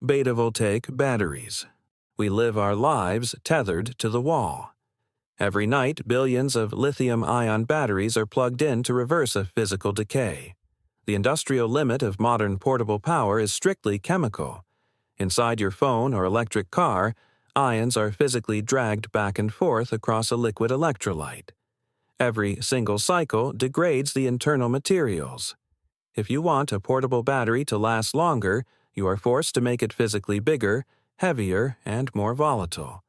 Betavoltaic batteries. We live our lives tethered to the wall. Every night, billions of lithium-ion batteries are plugged in to reverse a physical decay. The industrial limit of modern portable power is strictly chemical. Inside your phone or electric car, ions are physically dragged back and forth across a liquid electrolyte. Every single cycle degrades the internal materials. If you want a portable battery to last longer, you are forced to make it physically bigger, heavier, and more volatile.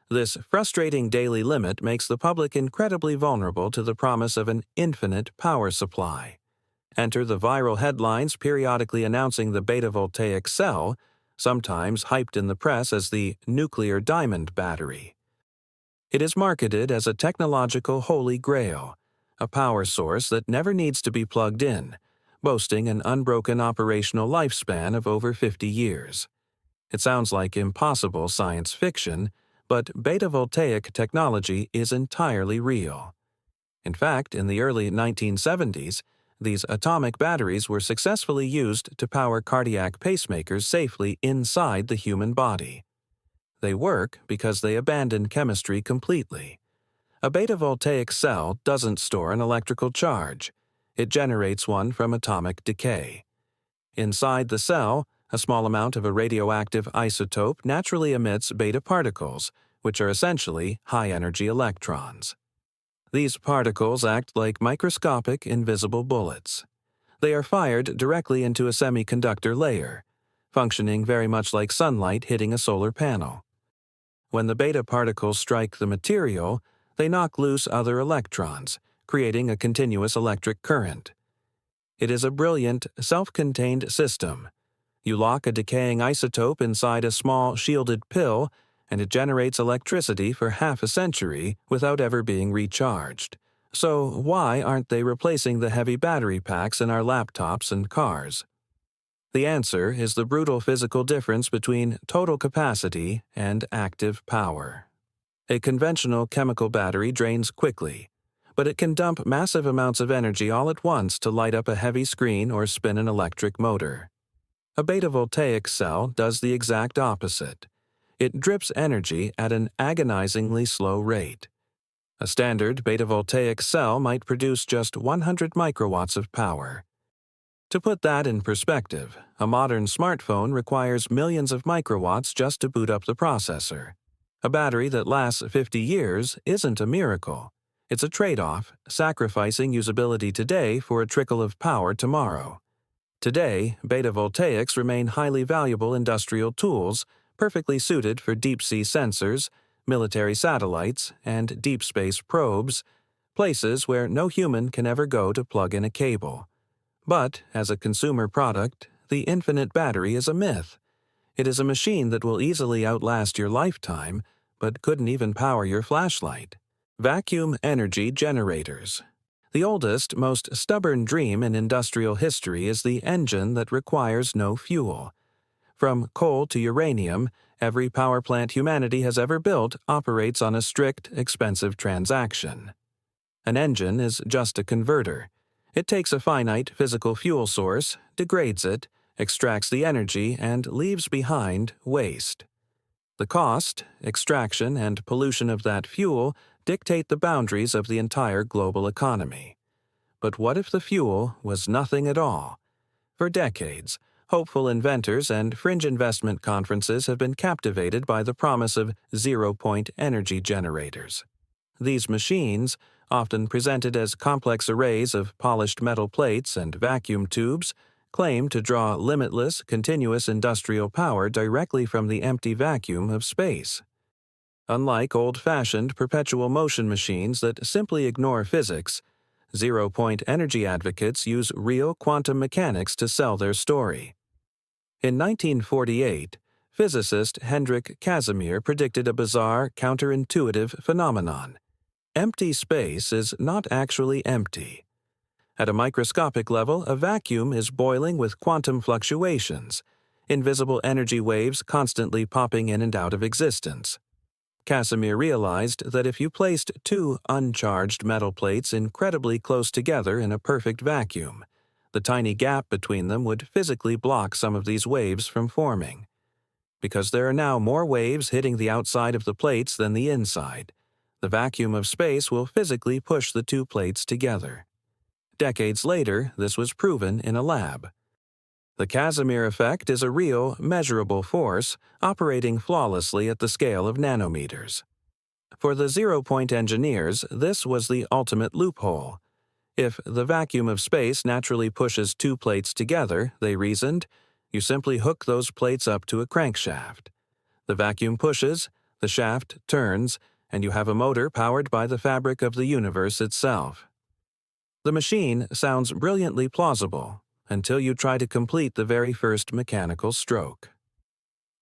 This frustrating daily limit makes the public incredibly vulnerable to the promise of an infinite power supply. Enter the viral headlines periodically announcing the betavoltaic cell, sometimes hyped in the press as the nuclear diamond battery. It is marketed as a technological holy grail, a power source that never needs to be plugged in, boasting an unbroken operational lifespan of over 50 years. It sounds like impossible science fiction, but betavoltaic technology is entirely real. In fact, in the early 1970s, these atomic batteries were successfully used to power cardiac pacemakers safely inside the human body. They work because they abandon chemistry completely. A betavoltaic cell doesn't store an electrical charge. It generates one from atomic decay. Inside the cell, a small amount of a radioactive isotope naturally emits beta particles, which are essentially high-energy electrons. These particles act like microscopic, invisible bullets. They are fired directly into a semiconductor layer, functioning very much like sunlight hitting a solar panel. When the beta particles strike the material, they knock loose other electrons, creating a continuous electric current. It is a brilliant, self-contained system. You lock a decaying isotope inside a small, shielded pill, and it generates electricity for half a century without ever being recharged. So why aren't they replacing the heavy battery packs in our laptops and cars? The answer is the brutal physical difference between total capacity and active power. A conventional chemical battery drains quickly, but it can dump massive amounts of energy all at once to light up a heavy screen or spin an electric motor. A betavoltaic cell does the exact opposite. It drips energy at an agonizingly slow rate. A standard betavoltaic cell might produce just 100 microwatts of power. To put that in perspective, a modern smartphone requires millions of microwatts just to boot up the processor. A battery that lasts 50 years isn't a miracle. It's a trade-off, sacrificing usability today for a trickle of power tomorrow. Today, betavoltaics remain highly valuable industrial tools, perfectly suited for deep-sea sensors, military satellites, and deep space probes, places where no human can ever go to plug in a cable. But, as a consumer product, the infinite battery is a myth. It is a machine that will easily outlast your lifetime, but couldn't even power your flashlight. Vacuum energy generators. The oldest, most stubborn dream in industrial history is the engine that requires no fuel. From coal to uranium, every power plant humanity has ever built operates on a strict, expensive transaction. An engine is just a converter. It takes a finite physical fuel source, degrades it, extracts the energy, and leaves behind waste. The cost, extraction, and pollution of that fuel dictate the boundaries of the entire global economy. But what if the fuel was nothing at all? For decades, hopeful inventors and fringe investment conferences have been captivated by the promise of zero-point energy generators. These machines, often presented as complex arrays of polished metal plates and vacuum tubes, claim to draw limitless, continuous industrial power directly from the empty vacuum of space. Unlike old-fashioned perpetual motion machines that simply ignore physics, zero-point energy advocates use real quantum mechanics to sell their story. In 1948, physicist Hendrik Casimir predicted a bizarre, counterintuitive phenomenon. Empty space is not actually empty. At a microscopic level, a vacuum is boiling with quantum fluctuations, invisible energy waves constantly popping in and out of existence. Casimir realized that if you placed two uncharged metal plates incredibly close together in a perfect vacuum, the tiny gap between them would physically block some of these waves from forming. Because there are now more waves hitting the outside of the plates than the inside, the vacuum of space will physically push the two plates together. Decades later, this was proven in a lab. The Casimir effect is a real, measurable force operating flawlessly at the scale of nanometers. For the zero-point engineers, this was the ultimate loophole. If the vacuum of space naturally pushes two plates together, they reasoned, you simply hook those plates up to a crankshaft. The vacuum pushes, the shaft turns, and you have a motor powered by the fabric of the universe itself. The machine sounds brilliantly plausible until you try to complete the very first mechanical stroke.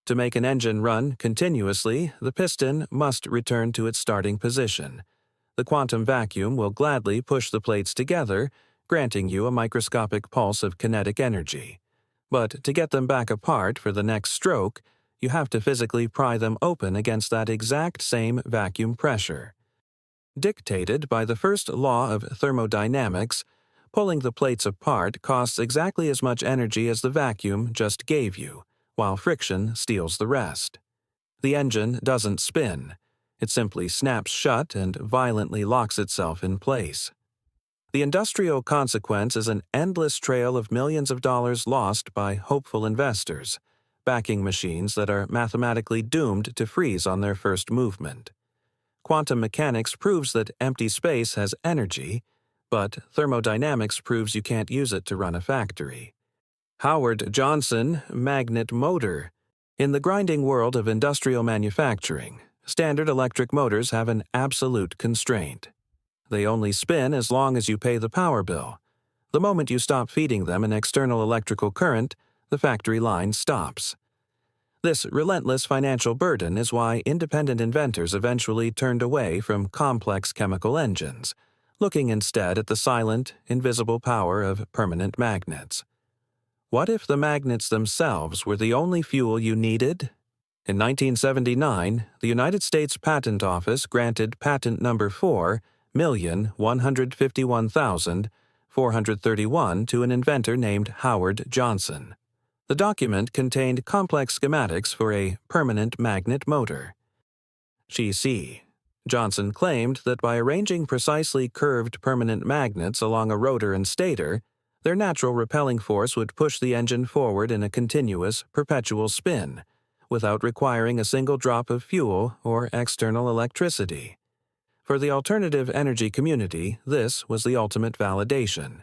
To make an engine run continuously, the piston must return to its starting position. The quantum vacuum will gladly push the plates together, granting you a microscopic pulse of kinetic energy. But to get them back apart for the next stroke, you have to physically pry them open against that exact same vacuum pressure. Dictated by the first law of thermodynamics, pulling the plates apart costs exactly as much energy as the vacuum just gave you, while friction steals the rest. The engine doesn't spin. It simply snaps shut and violently locks itself in place. The industrial consequence is an endless trail of millions of dollars lost by hopeful investors, backing machines that are mathematically doomed to freeze on their first movement. Quantum mechanics proves that empty space has energy, but thermodynamics proves you can't use it to run a factory. Howard Johnson, magnet motor. In the grinding world of industrial manufacturing, standard electric motors have an absolute constraint. They only spin as long as you pay the power bill. The moment you stop feeding them an external electrical current, the factory line stops. This relentless financial burden is why independent inventors eventually turned away from complex chemical engines, looking instead at the silent, invisible power of permanent magnets. What if the magnets themselves were the only fuel you needed? In 1979, the United States Patent Office granted patent number 4,151,431 to an inventor named Howard Johnson. The document contained complex schematics for a permanent magnet motor. GC. Johnson claimed that by arranging precisely curved permanent magnets along a rotor and stator, their natural repelling force would push the engine forward in a continuous, perpetual spin, without requiring a single drop of fuel or external electricity. For the alternative energy community, this was the ultimate validation.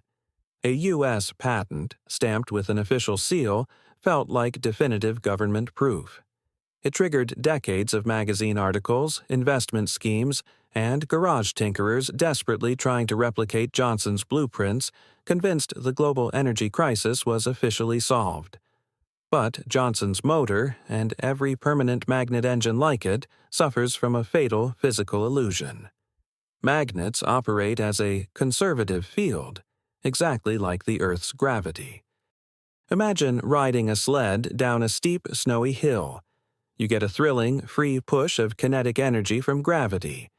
A U.S. patent, stamped with an official seal, felt like definitive government proof. It triggered decades of magazine articles, investment schemes, and garage tinkerers desperately trying to replicate Johnson's blueprints, convinced the global energy crisis was officially solved. But Johnson's motor, and every permanent magnet engine like it, suffers from a fatal physical illusion. Magnets operate as a conservative field, exactly like the Earth's gravity. Imagine riding a sled down a steep, snowy hill. You get a thrilling, free push of kinetic energy from gravity.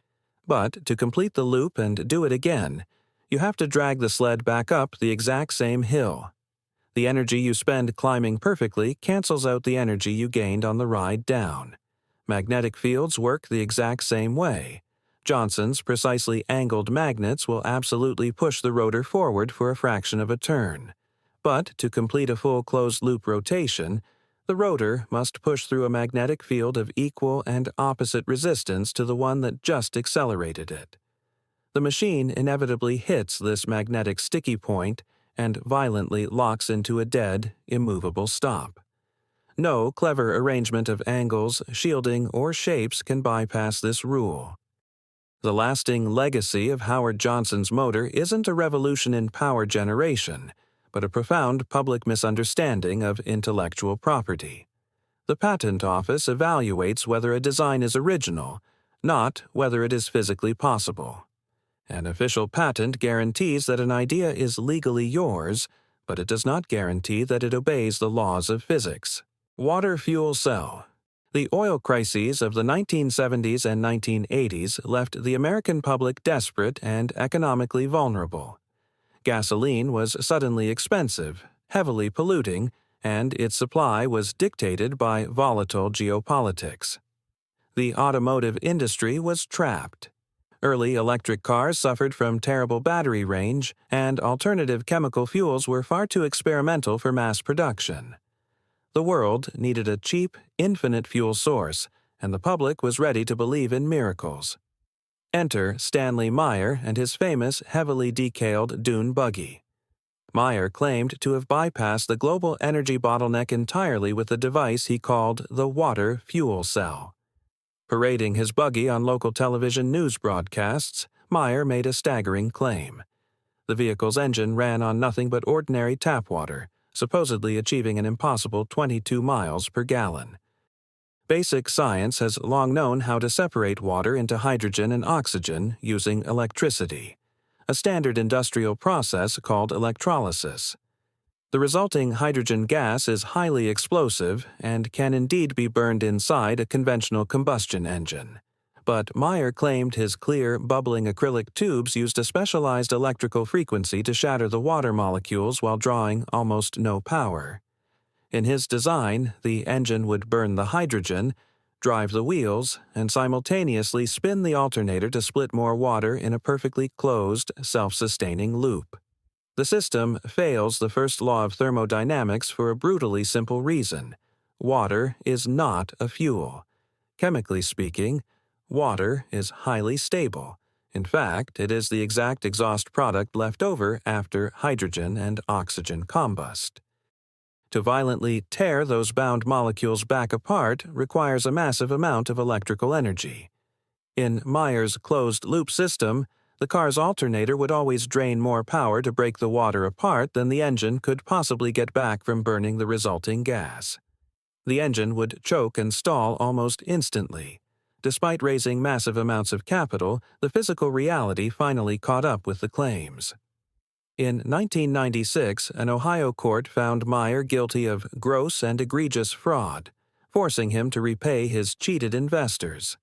But to complete the loop and do it again, you have to drag the sled back up the exact same hill. The energy you spend climbing perfectly cancels out the energy you gained on the ride down. Magnetic fields work the exact same way. Johnson's precisely angled magnets will absolutely push the rotor forward for a fraction of a turn. But to complete a full closed-loop rotation, the rotor must push through a magnetic field of equal and opposite resistance to the one that just accelerated it. The machine inevitably hits this magnetic sticky point and violently locks into a dead, immovable stop. No clever arrangement of angles, shielding, or shapes can bypass this rule. The lasting legacy of Howard Johnson's motor isn't a revolution in power generation, but a profound public misunderstanding of intellectual property. The Patent Office evaluates whether a design is original, not whether it is physically possible. An official patent guarantees that an idea is legally yours, but it does not guarantee that it obeys the laws of physics. Water fuel cell. The oil crises of the 1970s and 1980s left the American public desperate and economically vulnerable. Gasoline was suddenly expensive, heavily polluting, and its supply was dictated by volatile geopolitics. The automotive industry was trapped. Early electric cars suffered from terrible battery range, and alternative chemical fuels were far too experimental for mass production. The world needed a cheap, infinite fuel source, and the public was ready to believe in miracles. Enter Stanley Meyer and his famous heavily decaled dune buggy. Meyer claimed to have bypassed the global energy bottleneck entirely with a device he called the water fuel cell. Parading his buggy on local television news broadcasts, Meyer made a staggering claim. The vehicle's engine ran on nothing but ordinary tap water, supposedly achieving an impossible 22 miles per gallon. Basic science has long known how to separate water into hydrogen and oxygen using electricity, a standard industrial process called electrolysis. The resulting hydrogen gas is highly explosive and can indeed be burned inside a conventional combustion engine. But Meyer claimed his clear, bubbling acrylic tubes used a specialized electrical frequency to shatter the water molecules while drawing almost no power. In his design, the engine would burn the hydrogen, drive the wheels, and simultaneously spin the alternator to split more water in a perfectly closed, self-sustaining loop. The system fails the first law of thermodynamics for a brutally simple reason. Water is not a fuel. Chemically speaking, water is highly stable. In fact, it is the exact exhaust product left over after hydrogen and oxygen combust. To violently tear those bound molecules back apart requires a massive amount of electrical energy. In Meyer's closed-loop system, the car's alternator would always drain more power to break the water apart than the engine could possibly get back from burning the resulting gas. The engine would choke and stall almost instantly. Despite raising massive amounts of capital, the physical reality finally caught up with the claims. In 1996, an Ohio court found Meyer guilty of gross and egregious fraud, forcing him to repay his cheated investors.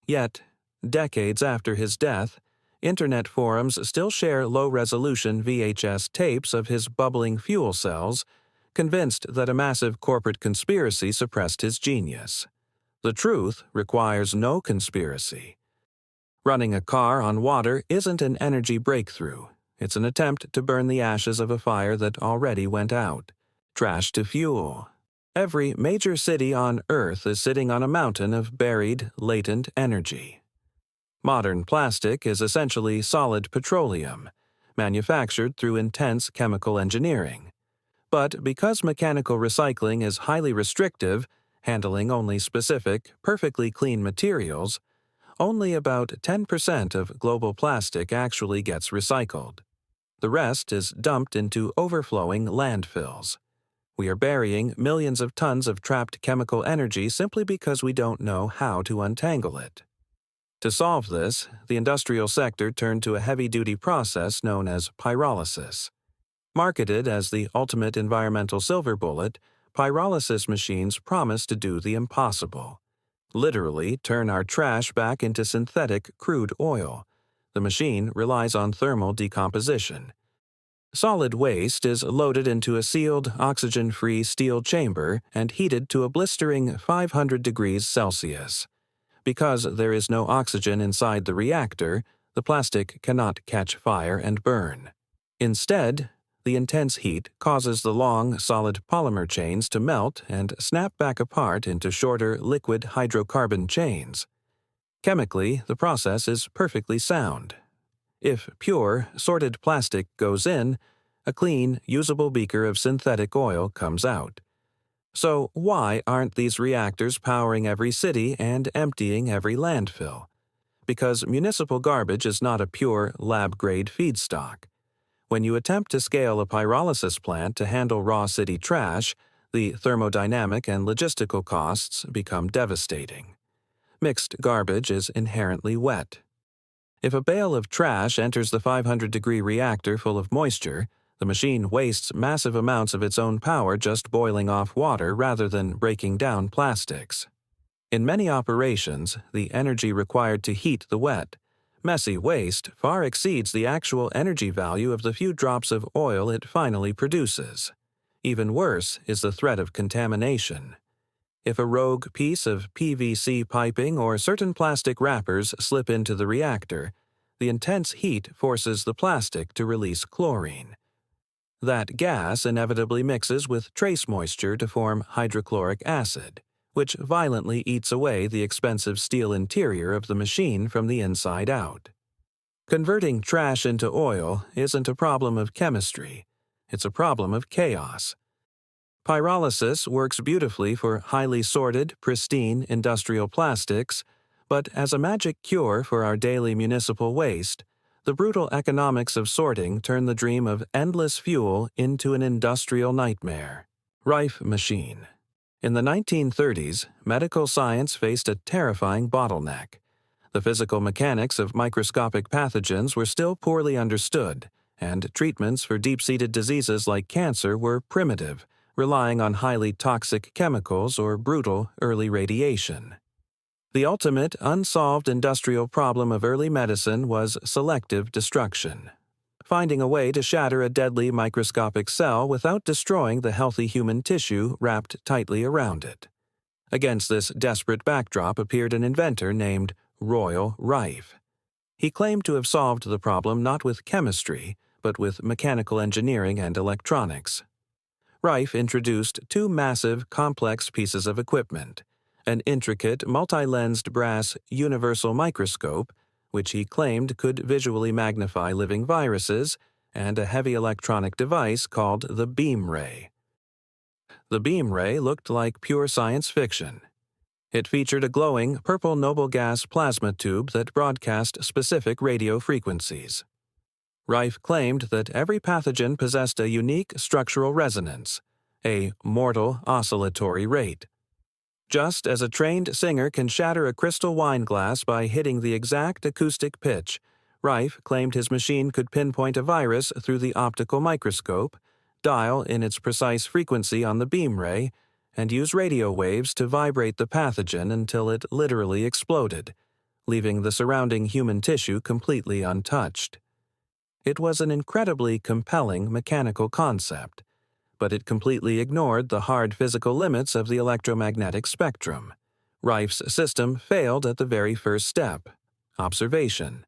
Yet, decades after his death, Internet forums still share low-resolution VHS tapes of his bubbling fuel cells, convinced that a massive corporate conspiracy suppressed his genius. The truth requires no conspiracy. Running a car on water isn't an energy breakthrough. It's an attempt to burn the ashes of a fire that already went out. Trash to fuel. Every major city on Earth is sitting on a mountain of buried, latent energy. Modern plastic is essentially solid petroleum, manufactured through intense chemical engineering. But because mechanical recycling is highly restrictive, handling only specific, perfectly clean materials, only about 10% of global plastic actually gets recycled. The rest is dumped into overflowing landfills. We are burying millions of tons of trapped chemical energy simply because we don't know how to untangle it. To solve this, the industrial sector turned to a heavy-duty process known as pyrolysis. Marketed as the ultimate environmental silver bullet, pyrolysis machines promise to do the impossible. Literally turn our trash back into synthetic crude oil. The machine relies on thermal decomposition. Solid waste is loaded into a sealed, oxygen-free steel chamber and heated to a blistering 500 degrees Celsius. Because there is no oxygen inside the reactor, the plastic cannot catch fire and burn. Instead, the intense heat causes the long, solid polymer chains to melt and snap back apart into shorter, liquid hydrocarbon chains. Chemically, the process is perfectly sound. If pure, sorted plastic goes in, a clean, usable beaker of synthetic oil comes out. So why aren't these reactors powering every city and emptying every landfill? Because municipal garbage is not a pure, lab-grade feedstock. When you attempt to scale a pyrolysis plant to handle raw city trash, the thermodynamic and logistical costs become devastating. Mixed garbage is inherently wet. If a bale of trash enters the 500-degree reactor full of moisture, the machine wastes massive amounts of its own power just boiling off water rather than breaking down plastics. In many operations, the energy required to heat the wet, messy waste far exceeds the actual energy value of the few drops of oil it finally produces. Even worse is the threat of contamination. If a rogue piece of PVC piping or certain plastic wrappers slip into the reactor, the intense heat forces the plastic to release chlorine. That gas inevitably mixes with trace moisture to form hydrochloric acid, which violently eats away the expensive steel interior of the machine from the inside out. Converting trash into oil isn't a problem of chemistry, it's a problem of chaos. Pyrolysis works beautifully for highly sorted, pristine industrial plastics, but as a magic cure for our daily municipal waste, the brutal economics of sorting turn the dream of endless fuel into an industrial nightmare. Rife machine. In the 1930s, medical science faced a terrifying bottleneck. The physical mechanics of microscopic pathogens were still poorly understood, and treatments for deep-seated diseases like cancer were primitive, relying on highly toxic chemicals or brutal early radiation. The ultimate unsolved industrial problem of early medicine was selective destruction, finding a way to shatter a deadly microscopic cell without destroying the healthy human tissue wrapped tightly around it. Against this desperate backdrop appeared an inventor named Royal Rife. He claimed to have solved the problem not with chemistry, but with mechanical engineering and electronics. Rife introduced two massive, complex pieces of equipment, an intricate, multi-lensed brass universal microscope, which he claimed could visually magnify living viruses, and a heavy electronic device called the beam ray. The beam ray looked like pure science fiction. It featured a glowing purple noble gas plasma tube that broadcast specific radio frequencies. Rife claimed that every pathogen possessed a unique structural resonance, a mortal oscillatory rate. Just as a trained singer can shatter a crystal wine glass by hitting the exact acoustic pitch, Rife claimed his machine could pinpoint a virus through the optical microscope, dial in its precise frequency on the beam ray, and use radio waves to vibrate the pathogen until it literally exploded, leaving the surrounding human tissue completely untouched. It was an incredibly compelling mechanical concept, but it completely ignored the hard physical limits of the electromagnetic spectrum. Rife's system failed at the very first step, observation.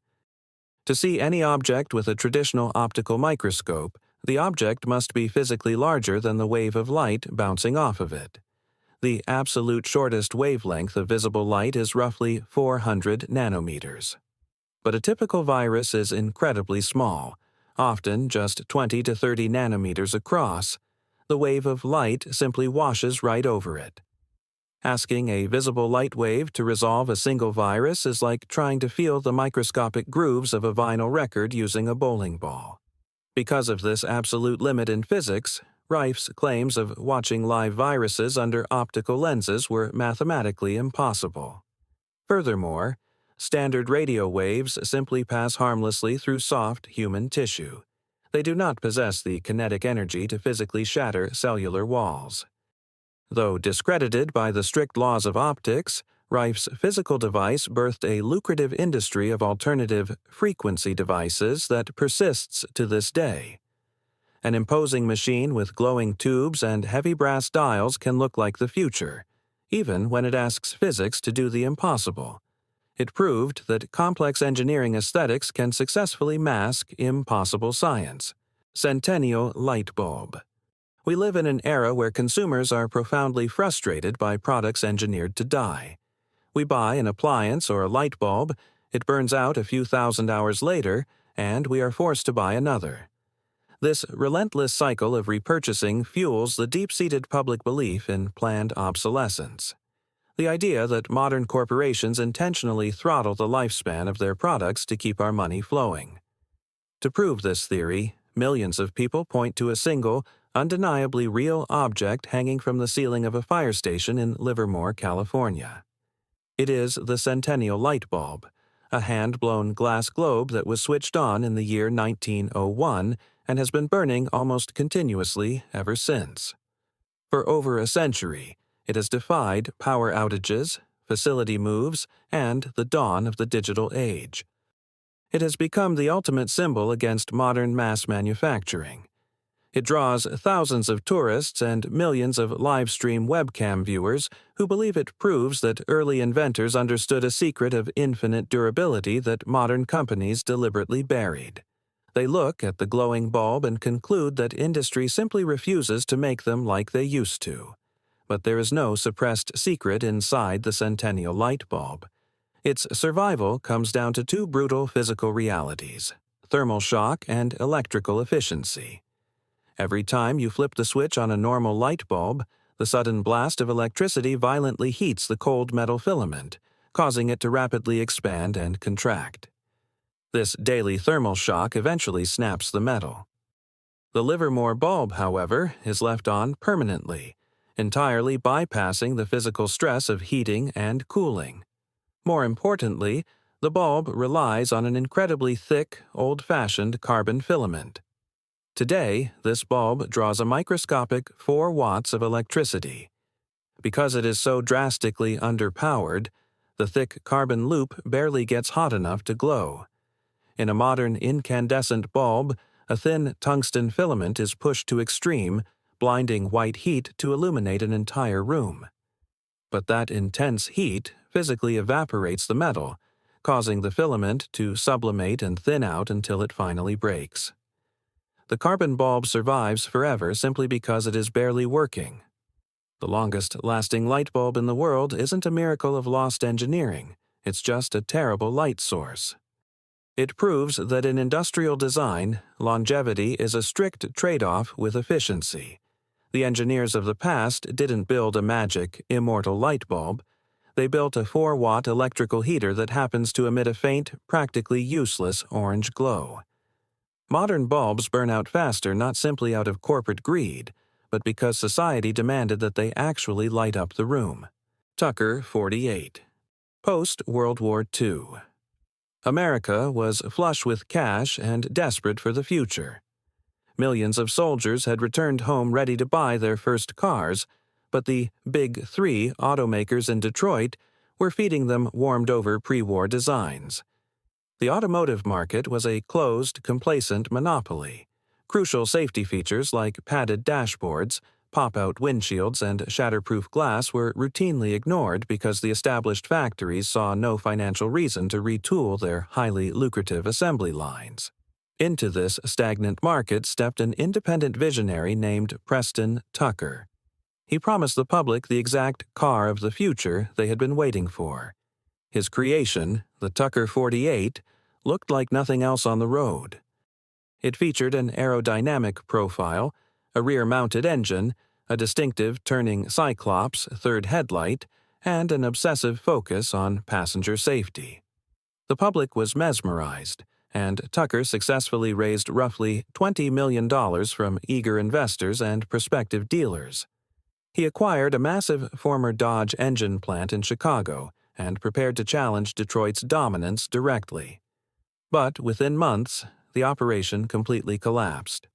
To see any object with a traditional optical microscope, the object must be physically larger than the wave of light bouncing off of it. The absolute shortest wavelength of visible light is roughly 400 nanometers. But a typical virus is incredibly small, often just 20 to 30 nanometers across. The wave of light simply washes right over it. Asking a visible light wave to resolve a single virus is like trying to feel the microscopic grooves of a vinyl record using a bowling ball. Because of this absolute limit in physics, Rife's claims of watching live viruses under optical lenses were mathematically impossible. Furthermore, standard radio waves simply pass harmlessly through soft human tissue. They do not possess the kinetic energy to physically shatter cellular walls. Though discredited by the strict laws of optics, Rife's physical device birthed a lucrative industry of alternative frequency devices that persists to this day. An imposing machine with glowing tubes and heavy brass dials can look like the future, even when it asks physics to do the impossible. It proved that complex engineering aesthetics can successfully mask impossible science. Centennial light bulb. We live in an era where consumers are profoundly frustrated by products engineered to die. We buy an appliance or a light bulb, it burns out a few thousand hours later, and we are forced to buy another. This relentless cycle of repurchasing fuels the deep-seated public belief in planned obsolescence. The idea that modern corporations intentionally throttle the lifespan of their products to keep our money flowing. To prove this theory, millions of people point to a single, undeniably real object hanging from the ceiling of a fire station in Livermore, California. It is the Centennial light bulb, a hand-blown glass globe that was switched on in the year 1901 and has been burning almost continuously ever since. For over a century, it has defied power outages, facility moves, and the dawn of the digital age. It has become the ultimate symbol against modern mass manufacturing. It draws thousands of tourists and millions of live-stream webcam viewers who believe it proves that early inventors understood a secret of infinite durability that modern companies deliberately buried. They look at the glowing bulb and conclude that industry simply refuses to make them like they used to. But there is no suppressed secret inside the centennial light bulb. Its survival comes down to two brutal physical realities: thermal shock and electrical efficiency. Every time you flip the switch on a normal light bulb, the sudden blast of electricity violently heats the cold metal filament, causing it to rapidly expand and contract. This daily thermal shock eventually snaps the metal. The Livermore bulb, however, is left on permanently, entirely bypassing the physical stress of heating and cooling. More importantly, the bulb relies on an incredibly thick, old-fashioned carbon filament. Today, this bulb draws a microscopic 4 watts of electricity. Because it is so drastically underpowered, the thick carbon loop barely gets hot enough to glow. In a modern incandescent bulb, a thin tungsten filament is pushed to extreme, blinding white heat to illuminate an entire room. But that intense heat physically evaporates the metal, causing the filament to sublimate and thin out until it finally breaks. The carbon bulb survives forever simply because it is barely working. The longest-lasting light bulb in the world isn't a miracle of lost engineering, it's just a terrible light source. It proves that in industrial design, longevity is a strict trade-off with efficiency. The engineers of the past didn't build a magic, immortal light bulb. They built a 4-watt electrical heater that happens to emit a faint, practically useless orange glow. Modern bulbs burn out faster not simply out of corporate greed, but because society demanded that they actually light up the room. Tucker, 48. Post-World War II. America was flush with cash and desperate for the future. Millions of soldiers had returned home ready to buy their first cars, but the Big Three automakers in Detroit were feeding them warmed-over pre-war designs. The automotive market was a closed, complacent monopoly. Crucial safety features like padded dashboards, pop-out windshields, and shatterproof glass were routinely ignored because the established factories saw no financial reason to retool their highly lucrative assembly lines. Into this stagnant market stepped an independent visionary named Preston Tucker. He promised the public the exact car of the future they had been waiting for. His creation, the Tucker 48, looked like nothing else on the road. It featured an aerodynamic profile, a rear-mounted engine, a distinctive turning Cyclops third headlight, and an obsessive focus on passenger safety. The public was mesmerized, and Tucker successfully raised roughly $20 million from eager investors and prospective dealers. He acquired a massive former Dodge engine plant in Chicago and prepared to challenge Detroit's dominance directly. But within months, the operation completely collapsed.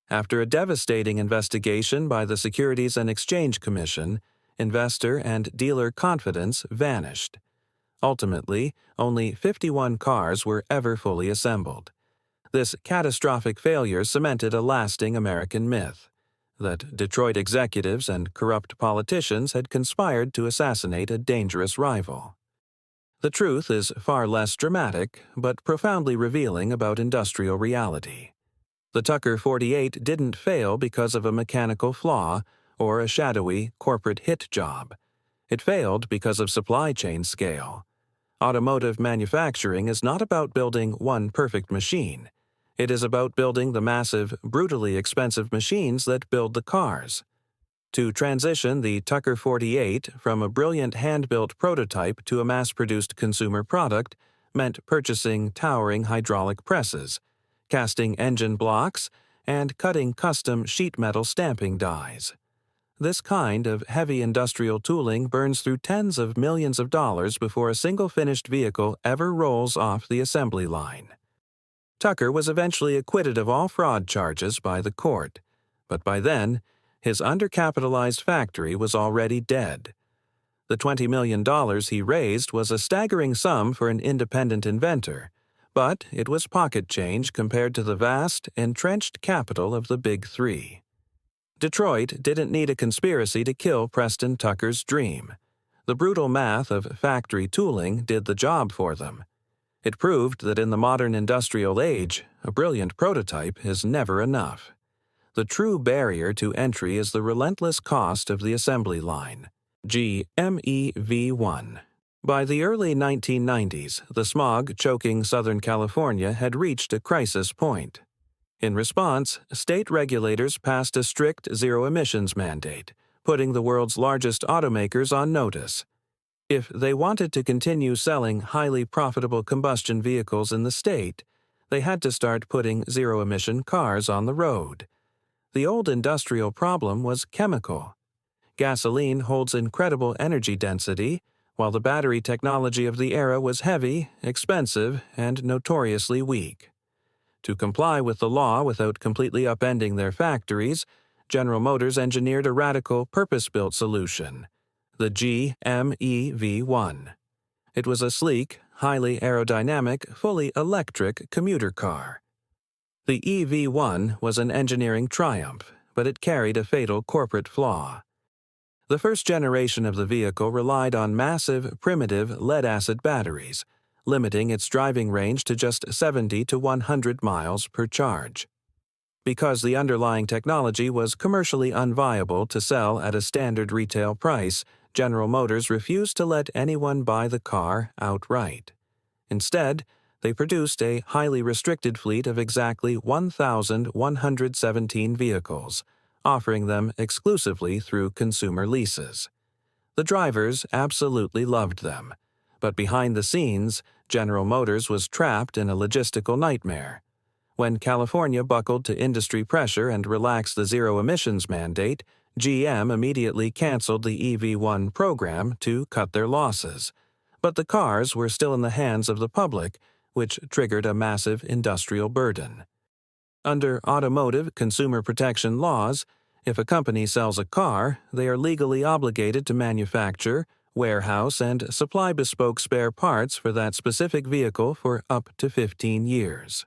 After a devastating investigation by the Securities and Exchange Commission, investor and dealer confidence vanished. Ultimately, only 51 cars were ever fully assembled. This catastrophic failure cemented a lasting American myth that Detroit executives and corrupt politicians had conspired to assassinate a dangerous rival. The truth is far less dramatic, but profoundly revealing about industrial reality. The Tucker 48 didn't fail because of a mechanical flaw or a shadowy corporate hit job. It failed because of supply chain scale. Automotive manufacturing is not about building one perfect machine. It is about building the massive, brutally expensive machines that build the cars. To transition the Tucker 48 from a brilliant hand-built prototype to a mass-produced consumer product meant purchasing towering hydraulic presses, casting engine blocks, and cutting custom sheet metal stamping dies. This kind of heavy industrial tooling burns through tens of millions of dollars before a single finished vehicle ever rolls off the assembly line. Tucker was eventually acquitted of all fraud charges by the court, but by then, his undercapitalized factory was already dead. The $20 million he raised was a staggering sum for an independent inventor, but it was pocket change compared to the vast, entrenched capital of the Big Three. Detroit didn't need a conspiracy to kill Preston Tucker's dream. The brutal math of factory tooling did the job for them. It proved that in the modern industrial age, a brilliant prototype is never enough. The true barrier to entry is the relentless cost of the assembly line. GM EV1. By the early 1990s, the smog choking Southern California had reached a crisis point. In response, state regulators passed a strict zero-emissions mandate, putting the world's largest automakers on notice. If they wanted to continue selling highly profitable combustion vehicles in the state, they had to start putting zero-emission cars on the road. The old industrial problem was chemical. Gasoline holds incredible energy density, while the battery technology of the era was heavy, expensive, and notoriously weak. To comply with the law without completely upending their factories, General Motors engineered a radical, purpose-built solution, the GM EV1. It was a sleek, highly aerodynamic, fully electric commuter car. The EV1 was an engineering triumph, but it carried a fatal corporate flaw. The first generation of the vehicle relied on massive, primitive lead-acid batteries, limiting its driving range to just 70 to 100 miles per charge. Because the underlying technology was commercially unviable to sell at a standard retail price, General Motors refused to let anyone buy the car outright. Instead, they produced a highly restricted fleet of exactly 1,117 vehicles, offering them exclusively through consumer leases. The drivers absolutely loved them, but behind the scenes, General Motors was trapped in a logistical nightmare. When California buckled to industry pressure and relaxed the zero-emissions mandate, GM immediately canceled the EV1 program to cut their losses. But the cars were still in the hands of the public, which triggered a massive industrial burden. Under automotive consumer protection laws, if a company sells a car, they are legally obligated to manufacture, warehouse, and supply bespoke spare parts for that specific vehicle for up to 15 years.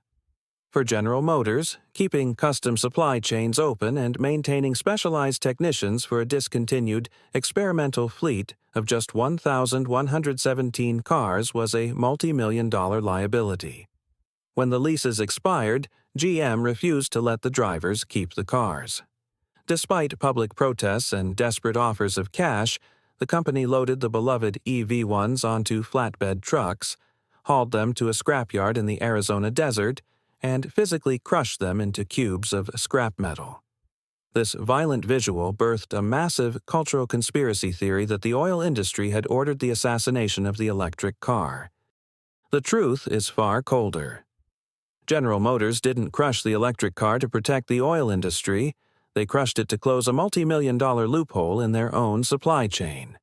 For General Motors, keeping custom supply chains open and maintaining specialized technicians for a discontinued, experimental fleet of just 1,117 cars was a multi-million-dollar liability. When the leases expired, GM refused to let the drivers keep the cars. Despite public protests and desperate offers of cash, the company loaded the beloved EV1s onto flatbed trucks, hauled them to a scrapyard in the Arizona desert, and physically crushed them into cubes of scrap metal. This violent visual birthed a massive cultural conspiracy theory that the oil industry had ordered the assassination of the electric car. The truth is far colder. General Motors didn't crush the electric car to protect the oil industry. They crushed it to close a multi-million-dollar loophole in their own supply chain.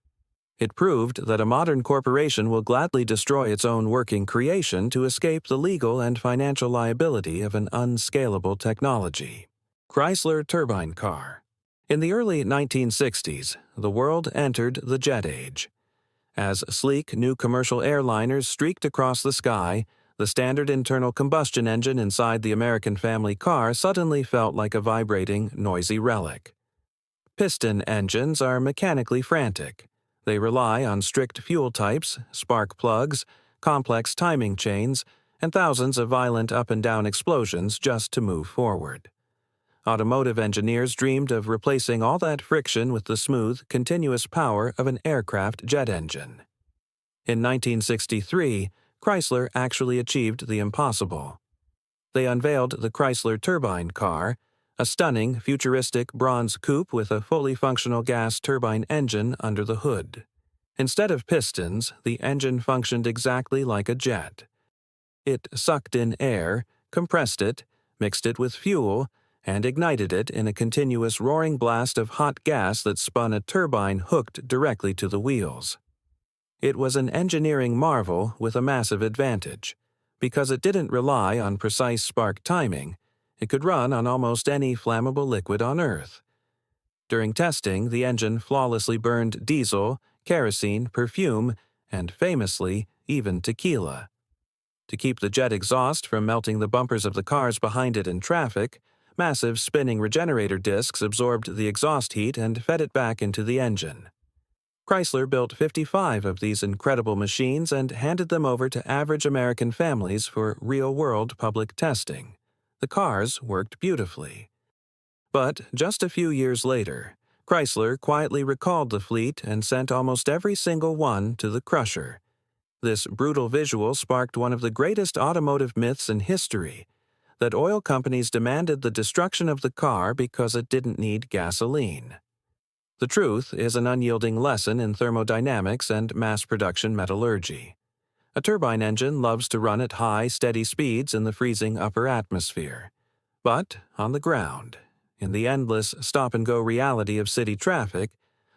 It proved that a modern corporation will gladly destroy its own working creation to escape the legal and financial liability of an unscalable technology. Chrysler Turbine Car. In the early 1960s, the world entered the jet age. As sleek new commercial airliners streaked across the sky, the standard internal combustion engine inside the American family car suddenly felt like a vibrating, noisy relic. Piston engines are mechanically frantic. They rely on strict fuel types, spark plugs, complex timing chains, and thousands of violent up-and-down explosions just to move forward. Automotive engineers dreamed of replacing all that friction with the smooth, continuous power of an aircraft jet engine. In 1963, Chrysler actually achieved the impossible. They unveiled the Chrysler Turbine Car, a stunning, futuristic bronze coupe with a fully functional gas turbine engine under the hood. Instead of pistons, the engine functioned exactly like a jet. It sucked in air, compressed it, mixed it with fuel, and ignited it in a continuous roaring blast of hot gas that spun a turbine hooked directly to the wheels. It was an engineering marvel with a massive advantage. Because it didn't rely on precise spark timing, it could run on almost any flammable liquid on Earth. During testing, the engine flawlessly burned diesel, kerosene, perfume, and famously, even tequila. To keep the jet exhaust from melting the bumpers of the cars behind it in traffic, massive spinning regenerator discs absorbed the exhaust heat and fed it back into the engine. Chrysler built 55 of these incredible machines and handed them over to average American families for real-world public testing. The cars worked beautifully. But just a few years later, Chrysler quietly recalled the fleet and sent almost every single one to the crusher. This brutal visual sparked one of the greatest automotive myths in history, that oil companies demanded the destruction of the car because it didn't need gasoline. The truth is an unyielding lesson in thermodynamics and mass production metallurgy. A turbine engine loves to run at high, steady speeds in the freezing upper atmosphere. But on the ground, in the endless stop-and-go reality of city traffic,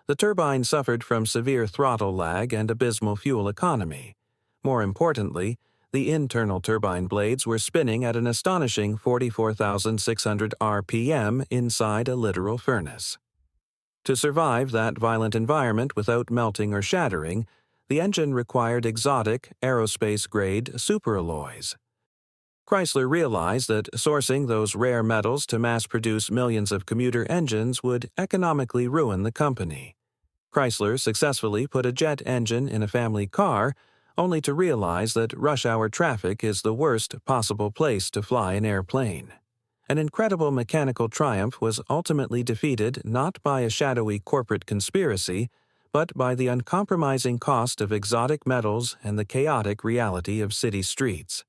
the turbine suffered from severe throttle lag and abysmal fuel economy. More importantly, the internal turbine blades were spinning at an astonishing 44,600 RPM inside a literal furnace. To survive that violent environment without melting or shattering, the engine required exotic, aerospace-grade superalloys. Chrysler realized that sourcing those rare metals to mass-produce millions of commuter engines would economically ruin the company. Chrysler successfully put a jet engine in a family car, only to realize that rush-hour traffic is the worst possible place to fly an airplane. An incredible mechanical triumph was ultimately defeated not by a shadowy corporate conspiracy, but by the uncompromising cost of exotic metals and the chaotic reality of city streets.